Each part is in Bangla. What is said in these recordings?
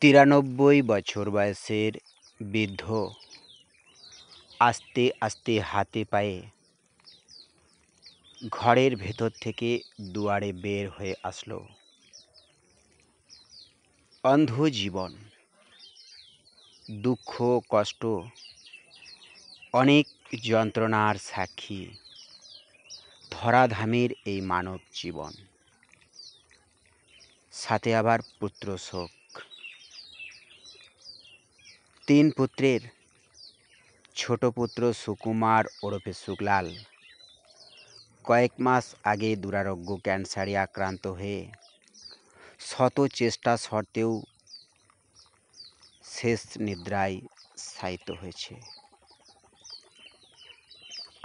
৯৩ বছর বয়সের বৃদ্ধ আস্তে আস্তে হাতে পায়ে ঘরের ভেতর থেকে দুয়ারে বের হয়ে আসলো। অন্ধ জীবন, দুঃখ কষ্ট, অনেক যন্ত্রণার সাক্ষী ধরাধামের এই মানব জীবন, সাথে আবার পুত্র শোক। ৩ পুত্রের ছোট পুত্র সুকুমার ওরফে শুকলাল কয়েক মাস আগে দুরারোগ্য ক্যান্সারে আক্রান্ত হয়ে শত চেষ্টা সত্ত্বেও শেষ নিদ্রায় শায়িত হয়েছে।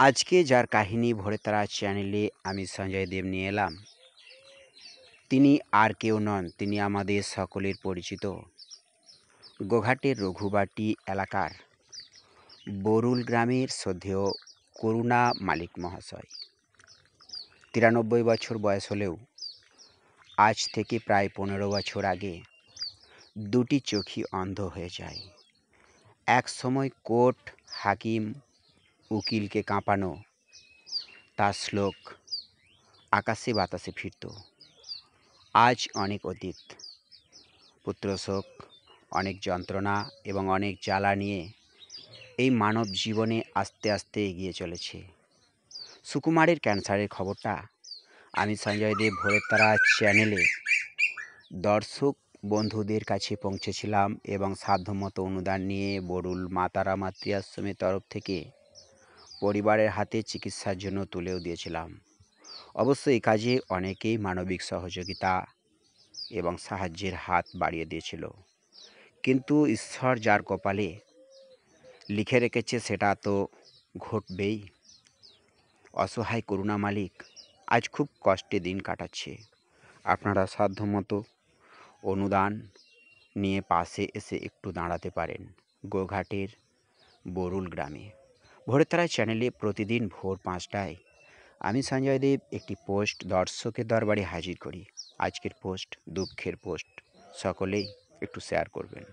আজকে যার কাহিনী ভোরের তারা চ্যানেলে আমি সঞ্জয় দেব নিয়ে এলাম, তিনি আর কেউ নন, তিনি আমাদের সকলের পরিচিত গোঘাটের রঘুবাটি এলাকার বরুল গ্রামের শ্রদ্ধেয় করুণা মালিক মহাশয়। ৯৩ বছর বয়স হলেও আজ থেকে প্রায় ১৫ বছর আগে দুটি চোখই অন্ধ হয়ে যায়। এক সময় কোর্ট, হাকিম, উকিলকে কাঁপানো তার শ্লোক আকাশে বাতাসে ফিরত। আজ অনেক অতীত, পুত্রশোক, অনেক যন্ত্রণা এবং অনেক জ্বালা নিয়ে এই মানব জীবনে আস্তে আস্তে এগিয়ে চলেছে। সুকুমারের ক্যান্সারের খবরটা আমি সঞ্জয় দেব ভোরের তারা চ্যানেলে দর্শক বন্ধুদের কাছে পৌঁছেছিলাম এবং সাধ্যমতো অনুদান নিয়ে বরুল মাতারা মাতৃ আশ্রমের তরফ থেকে পরিবারের হাতে চিকিৎসার জন্য তুলেও দিয়েছিলাম। অবশ্য এই কাজে অনেকেই মানবিক সহযোগিতা এবং সাহায্যের হাত বাড়িয়ে দিয়েছিল, কিন্তু ঈশ্বর যার কপালে লিখে রেখেছে সেটা তো ঘটবেই। অসহায় করুণা মালিক আজ খুব কষ্টে দিন কাটাচ্ছে। আপনারা সাধ্যমতো অনুদান নিয়ে পাশে এসে একটু দাঁড়াতে পারেন গোঘাটের বরুল গ্রামে। ভোরের তারা চ্যানেলে প্রতিদিন ভোর ৫টায় আমি সঞ্জয় দেব একটি পোস্ট দর্শকের দরবারে হাজির করি। আজকের পোস্ট দুঃখের পোস্ট, সকলেই একটু শেয়ার করবেন।